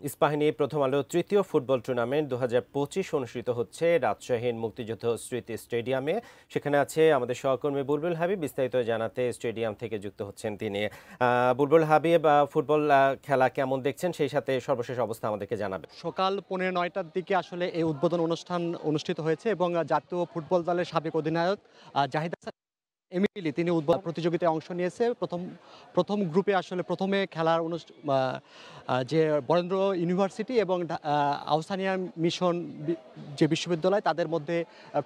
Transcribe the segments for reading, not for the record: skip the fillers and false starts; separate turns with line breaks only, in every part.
ইস্পাহানি প্রথম আলো তৃতীয় ফুটবল টুর্নামেন্ট 2025 অনুষ্ঠিত হচ্ছে রাজশাহীর মুক্তিযুদ্ধ স্মৃতি স্টেডিয়ামে। সেখানে আছে আমাদের সহকর্মী বুলবুল হাবিব। বিস্তারিত জানাতে স্টেডিয়াম থেকে যুক্ত হচ্ছেন তিনি। বুলবুল হাবিব, ফুটবল খেলা কেমন দেখছেন, সেই সাথে সর্বশেষ অবস্থা আমাদেরকে জানাবেন।
সকাল 9:15টার দিকে আসলে এই উদ্বোধন অনুষ্ঠান অনুষ্ঠিত হয়েছে এবং জাতীয় ফুটবল দলের সাবেক অধিনায়ক জাহিদ হাসান এমিলি তিনি প্রতিযোগিতায় অংশ নিয়েছে। প্রথম গ্রুপে আসলে প্রথমে খেলার যে বরেন্দ্র ইউনিভার্সিটি এবং আহসানিয়া মিশন যে বিশ্ববিদ্যালয় তাদের মধ্যে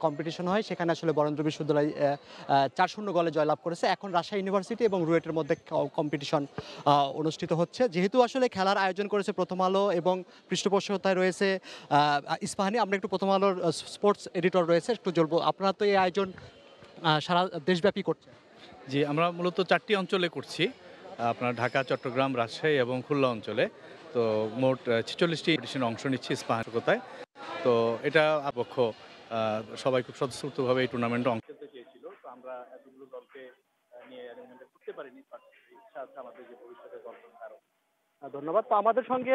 কম্পিটিশন হয়। সেখানে আসলে বরেন্দ্র বিশ্ববিদ্যালয় 4-0 গোলে জয়লাভ করেছে। এখন রাজশাহী ইউনিভার্সিটি এবং রুয়েটের মধ্যে কম্পিটিশন অনুষ্ঠিত হচ্ছে। যেহেতু আসলে খেলার আয়োজন করেছে প্রথম আলো এবং পৃষ্ঠপোষকতায় রয়েছে ইস্পাহানি, আমরা একটু প্রথম আলোর স্পোর্টস এডিটর রয়েছে, একটু জ্বলবো। আপনারা তো এই আয়োজন সারা দেশব্যাপী করছে।
জি, আমরা মূলত 4টি অঞ্চলে করছি। আপনার ঢাকা, চট্টগ্রাম, রাজশাহী এবং খুলনা অঞ্চলে। তো মোট 46টি এডিশনে অংশ নিচ্ছি ইস্পাহানিকতায়। তো এটা পক্ষ সবাই খুব স্বতঃস্ফূর্তভাবে এই টুর্নামেন্টে অংশ নিতে চেয়েছিল। তো আমরা এতগুলো দলকে নিয়ে অ্যারেঞ্জমেন্ট করতে পারিনি, বাট ইচ্ছা আছে আমাদের যে ভবিষ্যতে দলগুলো আরো।
ধন্যবাদ। তো আমাদের সঙ্গে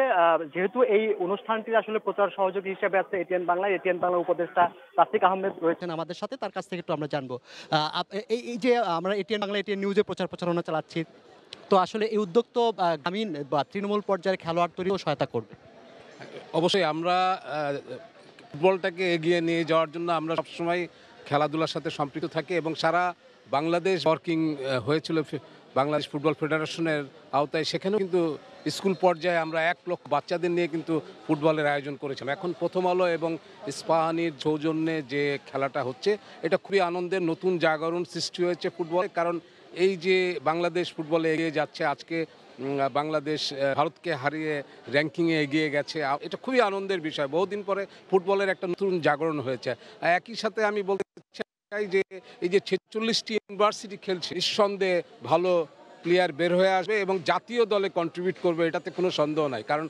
যেহেতু এই অনুষ্ঠানটির আসলে প্রচার সহযোগী হিসেবে আছে এটিএন বাংলার উপদেষ্টা তাসিক আহমেদ রয়েছেন আমাদের সাথে, তার কাছ থেকে একটু আমরা জানবো এই যে আমরা এটিএন বাংলা এটিএন নিউজে প্রচারণা চালাচ্ছি, তো আসলে এই উদ্যোগ তো গ্রামীণ বা তৃণমূল পর্যায়ের খেলোয়াড় তৈরিও সহায়তা করবে।
অবশ্যই আমরা ফুটবলটাকে এগিয়ে নিয়ে যাওয়ার জন্য আমরা সবসময় খেলাধুলার সাথে সম্পৃক্ত থাকি এবং সারা বাংলাদেশ ওয়ার্কিং হয়েছিল বাংলাদেশ ফুটবল ফেডারেশনের আওতায়। সেখানেও কিন্তু স্কুল পর্যায়ে আমরা 1 লক্ষ বাচ্চাদের নিয়ে কিন্তু ফুটবলের আয়োজন করেছিলাম। এখন প্রথম আলো এবং ইস্পাহানির সৌজন্যে যে খেলাটা হচ্ছে, এটা খুবই আনন্দের, নতুন জাগরণ সৃষ্টি হয়েছে ফুটবলে। কারণ এই যে বাংলাদেশ ফুটবলে এগিয়ে যাচ্ছে, আজকে বাংলাদেশ ভারতকে হারিয়ে র্যাঙ্কিংয়ে এগিয়ে গেছে, এটা খুবই আনন্দের বিষয়। বহুদিন পরে ফুটবলের একটা নতুন জাগরণ হয়েছে। একই সাথে আমি বলতে চাই যে এই যে 46টি ইউনিভার্সিটি খেলছে, নিঃসন্দেহে ভালো প্লেয়ার বের হয়ে আসবে এবং জাতীয় দলে কন্ট্রিবিউট করবে, এটাতে কোনো সন্দেহ নাই। কারণ